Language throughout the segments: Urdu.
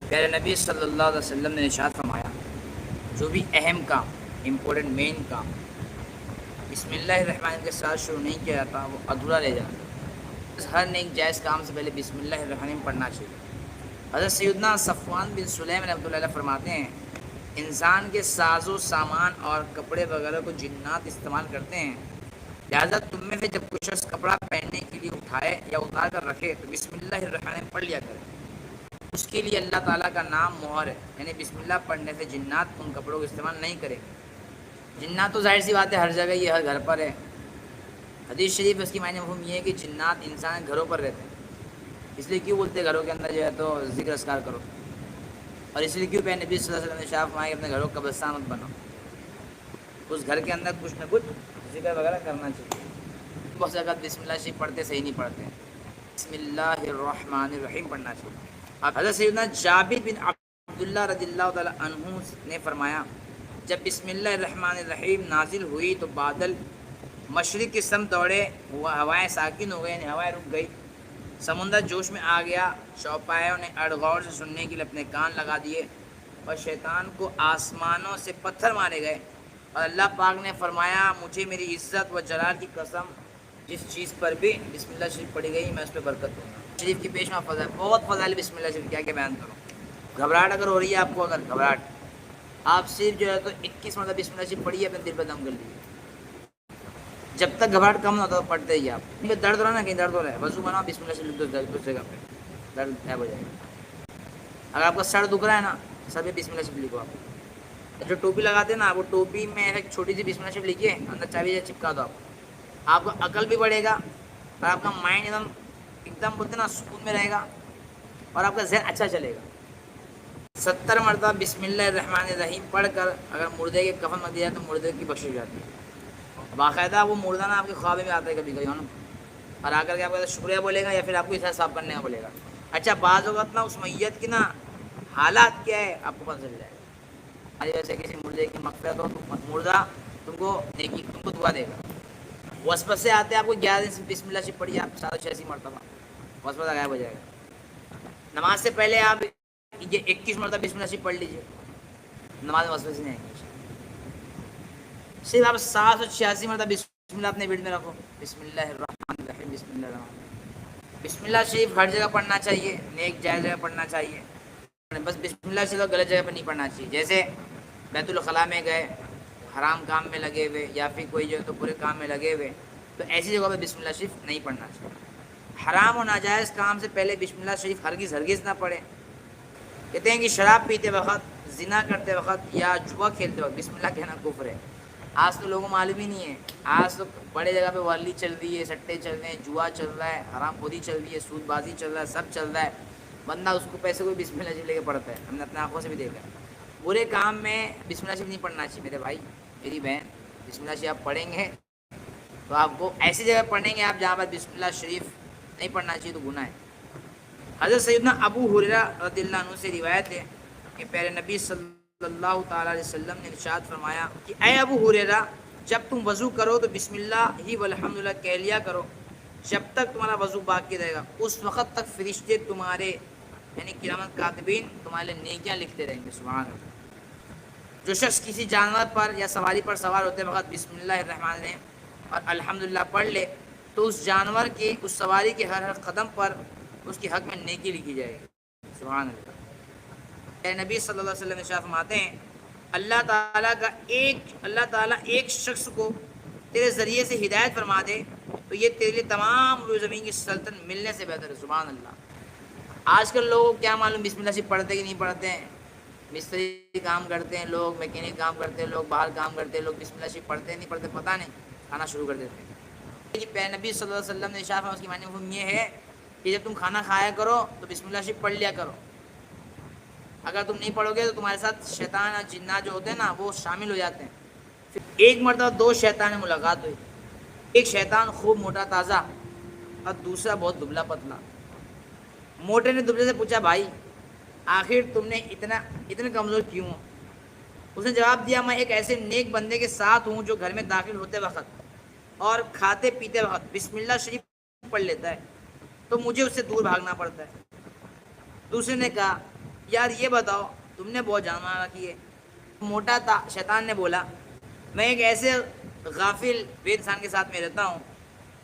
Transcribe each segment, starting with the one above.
پیارے نبی صلی اللہ علیہ وسلم نے ارشاد فرمایا، جو بھی اہم کام، امپورٹنٹ مین کام بسم اللہ الرحمن الرحیم کے ساتھ شروع نہیں کیا جاتا وہ ادھورا رہ جاتا۔ ہر نیک جائز کام سے پہلے بسم اللہ الرحمن الرحیم پڑھنا چاہیے۔ حضرت سیدنا صفوان بن سلیم رحمۃ اللہ علیہ فرماتے ہیں، انسان کے ساز و سامان اور کپڑے وغیرہ کو جنات استعمال کرتے ہیں، لہٰذا تم میں سے جب کوئی شخص کپڑا پہننے کے لیے اٹھائے یا اتار کر رکھے تو بسم اللہ الرحمن الرحیم پڑھ لیا کرے، اس کے لیے اللہ تعالیٰ کا نام مہر ہے، یعنی بسم اللہ پڑھنے سے جنات ان کپڑوں کو استعمال نہیں کرے گے۔ جنات تو ظاہر سی بات ہے ہر جگہ، یہ ہر گھر پر ہے۔ حدیث شریف اس کی معنی مفہوم یہ ہے کہ جنات انسان گھروں پر رہتے ہیں، اس لیے کیوں بولتے گھروں کے اندر جو ہے تو ذکر اذکار کرو، اور اس لیے کیوں پہ نبی صلی اللہ علیہ وسلم نے شاف فرمایا کہ اپنے گھروں کا قبرستان مت بناؤ، اس گھر کے اندر کچھ نہ کچھ ذکر وغیرہ کرنا چاہیے۔ بہت سے اوقات بسم اللہ شریف پڑھتے صحیح نہیں پڑھتے ہیں، بسم اللہ الرحمن الرحیم پڑھنا چاہیے۔ اب حضرت سیدنا جابر بن عبداللہ رضی اللہ تعالی عنہ نے فرمایا، جب بسم اللہ الرحمن الرحیم نازل ہوئی تو بادل مشرق کی سمت دوڑے، ہوائیں ساکن ہو گئی، یعنی ہوائیں رک گئی، سمندر جوش میں آ گیا، چوپایوں نے اڑغور سے سننے کے لیے اپنے کان لگا دیے، اور شیطان کو آسمانوں سے پتھر مارے گئے، اور اللہ پاک نے فرمایا، مجھے میری عزت و جلال کی قسم، جس چیز پر بھی بسم اللہ شریف پڑھی گئی میں اس پہ برکت دوں گا۔ شریف کی پیش میں فضل، بہت فضائل بسم اللہ شریف، کیا بیان کروں۔ گھبراہٹ اگر ہو رہی ہے آپ کو، اگر گھبراہٹ، آپ صرف جو ہے تو 21 مرتبہ بسم اللہ شریف پڑھیے، اپنے دل پہ دم کر لیجیے، جب تک گھبراہٹ کم نہ ہوتا تو پڑھتے ہی آپ۔ کیونکہ درد ہو رہا ہے نا، کہیں درد ہو رہا ہے، وضو بناؤ بسم اللہ شریف اس جگہ پہ درد غائب ہو جائے گا۔ اگر آپ کا سر دکھ رہا ہے نا، سر پہ بسم اللہ شریف لکھو آپ۔ جو ٹوپی لگاتے ہیں نا، وہ ٹوپی میں ایک چھوٹی سی بسم اللہ شریف لکھیے، اندر چابی چپکا دو آپ کا عقل بھی بڑھے گا، اور آپ کا مائنڈ ایک دم بولتے نا سکون میں رہے گا، اور آپ کا ذہن اچھا چلے گا۔ 70 مرتبہ بسم اللہ الرحمن الرحیم پڑھ کر اگر مردے کے کفن میں دیا تو مردے کی بخشش ہو جاتی ہے۔ باقاعدہ وہ مردہ نا آپ کے خواب میں آتا ہے کبھی کبھی نا، اور آ کر کے آپ کا شکریہ بولے گا یا پھر آپ کو حساب صاف کرنے کا بولے گا۔ اچھا بعض اوقات نا اس میت کی نا حالات کیا ہے آپ کو پتہ چل جائے گا۔ ویسے کسی مردے کی مغفرت ہو تو مردہ تم کو نیکی، تم کو دعا دے گا۔ وسوسے سے آتے ہیں آپ کو 11 دن سے بسم اللہ شریف پڑھیے آپ 786 مرتبہ، وسوسہ غائب ہو جائے گا۔ نماز سے پہلے آپ یہ 21 مرتبہ بسم اللہ شریف پڑھ لیجیے، نماز میں وسوسے نہیں آئیں گے۔ صرف آپ 786 مرتبہ بسم اللہ اپنے بیٹ میں رکھو، بسم اللہ الرحمن الرحیم، بسم اللہ الرحمن۔ بسم اللہ شریف ہر جگہ پڑھنا چاہیے، نیک جائز جگہ پڑھنا چاہیے، بس بسم اللہ شریف غلط جگہ پر نہیں پڑھنا چاہیے۔ جیسے بیت الخلاء میں گئے، حرام کام میں لگے ہوئے، یا پھر کوئی جو ہے تو برے کام میں لگے ہوئے، تو ایسی جگہ پہ بسم اللہ شریف نہیں پڑھنا چاہیے۔ حرام و ناجائز کام سے پہلے بسم اللہ شریف ہرگز نہ پڑھے۔ کہتے ہیں کہ شراب پیتے وقت، زنا کرتے وقت یا جوا کھیلتے وقت بسم اللہ کہنا کفر ہے۔ آج تو لوگوں کو معلوم ہی نہیں ہے، آج تو بڑے جگہ پہ والی چل رہی ہے، سٹے چل رہے ہیں، جوا چل رہا ہے، حرام خودی چل رہی ہے، سود بازی چل رہا ہے، سب چل رہا ہے، بندہ اس کو پیسے کو بسم اللہ شریف لے کے پڑھتا ہے، ہم نے اپنے آنکھوں سے بھی دیکھا ہے۔ برے کام میں بسم اللہ شریف نہیں پڑھنا چاہیے میرے بھائی میری بہن، بسم اللہ شریف آپ پڑھیں گے تو آپ کو ایسی جگہ پڑھیں گے آپ جہاں پر بسم اللہ شریف نہیں پڑھنا چاہیے تو گناہ ہے۔ حضرت سیدنا ابو ہریرہ رضی اللہ عنہ سے روایت ہے کہ پیارے نبی صلی اللہ تعالیٰ علیہ وسلم نے ارشاد فرمایا کہ اے ابو ہریرہ، جب تم وضو کرو تو بسم اللہ ہی والحمدللہ کہہ لیا کرو، جب تک تمہارا وضو باقی رہے گا اس وقت تک فرشتے تمہارے یعنی کرام کاتبین تمہارے لیے نیکیاں لکھتے رہیں گے۔ سبحان اللہ۔ جو شخص کسی جانور پر یا سواری پر سوار ہوتے وقت بسم اللہ الرحمن الرحیم اور الحمدللہ پڑھ لے تو اس جانور کی، اس سواری کے ہر قدم پر اس کے حق میں نیکی لکھی جائے گی۔ سبحان اللہ۔ اے نبی صلی اللہ علیہ وسلم ارشاد فرماتے ہیں، اللہ تعالیٰ ایک شخص کو تیرے ذریعے سے ہدایت فرما دے تو یہ تیرے لیے تمام روئے زمین کی سلطنت ملنے سے بہتر ہے۔ سبحان اللہ۔ آج کل لوگوں کو کیا معلوم بسم اللہ شریف پڑھتے کہ نہیں پڑھتے ہیں، مستری کام کرتے ہیں لوگ، میکینک کام کرتے ہیں لوگ، باہر کام کرتے ہیں لوگ، بسم اللہ شریف پڑھتے ہیں نہیں پڑھتے پتہ نہیں، کھانا شروع کر دیتے ہیں۔ کہ نبی صلی اللہ علیہ وسلم نے ارشاد فرمایا، اس کی معنی مفہوم یہ ہے کہ جب تم کھانا کھایا کرو تو بسم اللہ شریف پڑھ لیا کرو، اگر تم نہیں پڑھو گے تو تمہارے ساتھ شیطان اور جنات جو ہوتے ہیں نا وہ شامل ہو جاتے ہیں۔ پھر ایک مرتبہ دو شیطان میں ملاقات ہوئی، ایک شیطان خوب موٹا تازہ اور دوسرا بہت دبلا پتلا۔ موٹے نے دبلے سے پوچھا، بھائی آخر تم نے اتنے کمزور کیوں ہو؟ اس نے جواب دیا، میں ایک ایسے نیک بندے کے ساتھ ہوں جو گھر میں داخل ہوتے وقت اور کھاتے پیتے وقت بسم اللہ شریف پڑھ لیتا ہے تو مجھے اس سے دور بھاگنا پڑتا ہے۔ دوسرے نے کہا، یار یہ بتاؤ تم نے بہت جان مارا کی ہے. موٹا تھا, شیطان نے بولا میں ایک ایسے غافل بے انسان کے ساتھ میں رہتا ہوں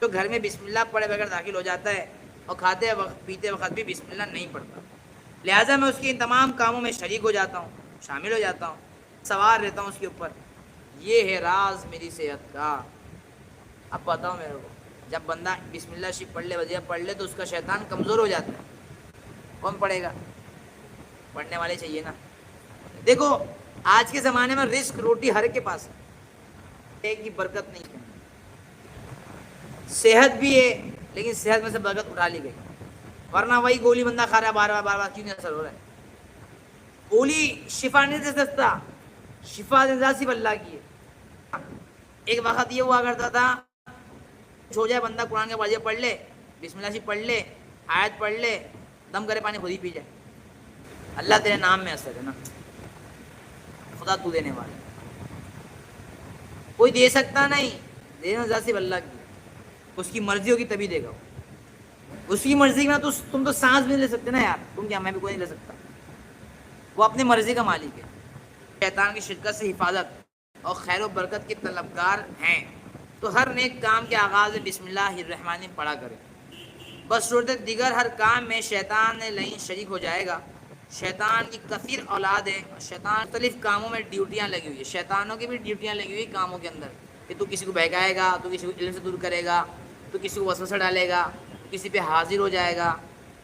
جو گھر میں بسم اللہ پڑھے بغیر داخل ہو جاتا ہے اور کھاتے وقت پیتے وقت بھی بسم اللہ نہیں پڑھتا, لہٰذا میں اس کے ان تمام کاموں میں شریک ہو جاتا ہوں, شامل ہو جاتا ہوں, سوار رہتا ہوں اس کے اوپر. یہ ہے راز میری صحت کا. اب بتاؤ میرے کو, جب بندہ بسم اللہ شریف پڑھ لے, وظیفہ پڑھ لے, تو اس کا شیطان کمزور ہو جاتا ہے. کون پڑھے گا؟ پڑھنے والے چاہیے نا. دیکھو آج کے زمانے میں رزق روٹی ہر کے پاس ہے, ایک کی برکت نہیں ہے. صحت بھی ہے لیکن صحت میں سے برکت اٹھا لی گئی, ورنہ وہی گولی بندہ کھا رہا ہے بار بار کیوں نہیں اثر ہو رہا ہے؟ گولی شفا نہیں دے سکتا, شفا دے صرف اللہ کی ہے. ایک وقت یہ ہوا کرتا تھا, ہو جائے بندہ قرآن کے واضح پڑھ لے, بسم اللہ شریف پڑھ لے, آیت پڑھ لے, دم کرے پانی خود ہی پی جائے. اللہ تیرے نام میں اثر ہے نا, خدا تو دینے والا, کوئی دے سکتا نہیں, دینا ذات صرف اللہ کی, اس کی مرضی ہوگی تبھی دے گا. اس کی مرضی میں تو تم تو سانس بھی نہیں لے سکتے نا یار, تم کیا, میں بھی کوئی نہیں لے سکتا. وہ اپنی مرضی کا مالک ہے. شیطان کی شرکت سے حفاظت اور خیر و برکت کے طلبگار ہیں تو ہر نیک کام کے آغاز میں بسم اللہ الرحمن الرحیم پڑھا کرے. بس صورت دیگر ہر کام میں شیطان لئیم شریک ہو جائے گا. شیطان کی کثیر اولاد ہے, شیطان مختلف کاموں میں ڈیوٹیاں لگی ہوئی ہے. شیطانوں کی بھی ڈیوٹیاں لگی ہوئی کاموں کے اندر, کہ تو کسی کو بہکائے گا, تو کسی کو علم سے دور کرے گا, تو کسی کو وسوسہ ڈالے گا, کسی پہ حاضر ہو جائے گا,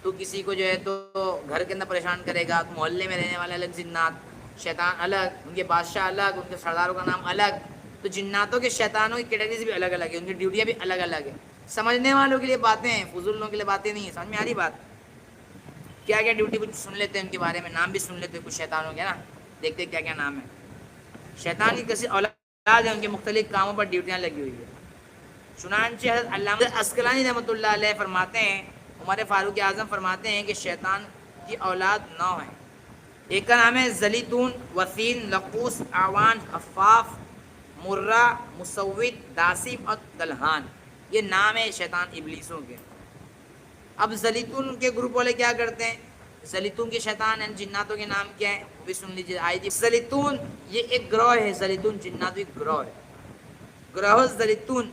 تو کسی کو جو ہے تو گھر کے اندر پریشان کرے گا. تو محلے میں رہنے والے الگ جنات, شیطان الگ, ان کے بادشاہ الگ, ان کے سرداروں کا نام الگ. تو جناتوں کے شیطانوں کی کیٹیگریز بھی الگ الگ ہیں, ان کی ڈیوٹیاں بھی الگ الگ ہیں. سمجھنے والوں کے لیے باتیں ہیں, فضول لوگوں کے لیے باتیں نہیں ہیں. سمجھ میں آ رہی بات؟ کیا کیا ڈیوٹی کچھ سن لیتے ہیں ان کے بارے میں, نام بھی سن لیتے ہیں کچھ شیطانوں کے نا, دیکھتے کیا کیا نام ہے. شیطان کی کسی اولاد ہے, ان کے مختلف کاموں پر ڈیوٹیاں لگی ہوئی ہے. چنانچہ حضرت علامہ عسقلانی رحمۃ اللہ علیہ فرماتے ہیں, عمر فاروق اعظم فرماتے ہیں کہ شیطان کی اولاد 9 ہیں. ایک کا نام ہے زلیتون, وسین, لقوس, اعوان, حفاف, مرہ, مسوت, داسم اور دلہان. یہ نام ہے شیطان ابلیسوں کے. اب زلیتون کے گروپ والے کیا کرتے ہیں؟ زلیتون کے شیطان ہیں, جناتوں کے نام کیا ہیں وہ بھی سن لیجیے. آئیے, زلیتون یہ ایک گروہ ہے, زلیتون جنات ایک گروہ ہے. گروہ زلیتون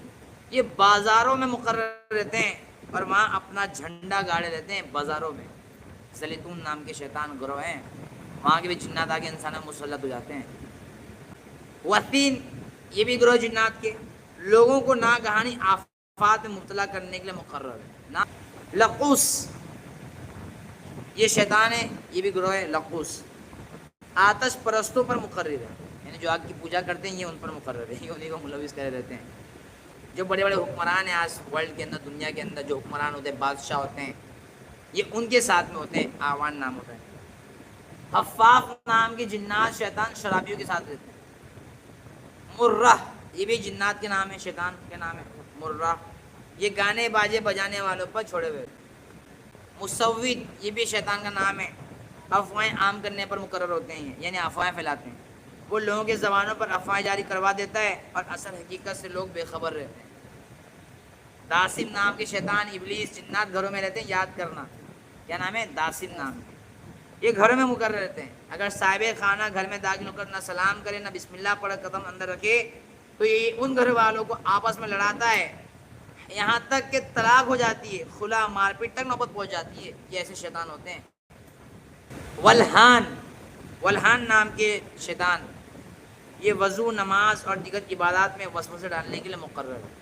یہ بازاروں میں مقرر رہتے ہیں اور وہاں اپنا جھنڈا گاڑے رہتے ہیں بازاروں میں. زلیتون نام کے شیطان گروہ ہیں, وہاں کے بھی جنات آگے انسانوں میں مسلط ہو جاتے ہیں. وسین یہ بھی گروہ جنات کے, لوگوں کو ناگہانی آفات میں مبتلا کرنے کے لیے مقرر ہے. لقوس یہ شیطان ہے, یہ بھی گروہ ہے لقوس, آتش پرستوں پر مقرر ہے, یعنی جو آگ کی پوجا کرتے ہیں یہ ان پر مقرر ہے, یہ انہیں کو ملوث کرے رہتے ہیں. جو بڑے بڑے حکمران ہیں آج ورلڈ کے اندر, دنیا کے اندر جو حکمران ہوتے ہیں, بادشاہ ہوتے ہیں, یہ ان کے ساتھ میں ہوتے ہیں. آوان نام ہوتا ہے. حفاف نام کے جنات شیطان شرابیوں کے ساتھ رہتے ہیں. مرہ یہ بھی جنات کے نام ہے, شیطان کے نام ہے مرہ, یہ گانے باجے بجانے والوں پر چھوڑے ہوئے. مسوت یہ بھی شیطان کا نام ہے, افواہیں عام کرنے پر مقرر ہوتے ہیں, یعنی افواہیں پھیلاتے ہیں. وہ لوگوں کے زبانوں پر افواہیں جاری کروا دیتا ہے اور اصل حقیقت سے لوگ بے خبر رہتے ہیں. داسم نام کے شیطان ابلیس جنات گھروں میں رہتے ہیں, یاد کرنا کیا نام ہے, داسم نام ہے. یہ گھروں میں مقرر رہتے ہیں. اگر صاحب خانہ گھر میں داخل ہو کر نہ سلام کرے نہ بسم اللہ پڑھ قدم اندر رکھے تو یہ ان گھر والوں کو آپس میں لڑاتا ہے, یہاں تک کہ طلاق ہو جاتی ہے, خلا مار پیٹ تک نوبت پہنچ جاتی ہے. یہ ایسے شیطان ہوتے ہیں. ولہان نام کے شیطان یہ وضو, نماز اور دیگر عبادات میں وسوسے ڈالنے کے لیے مقرر ہے.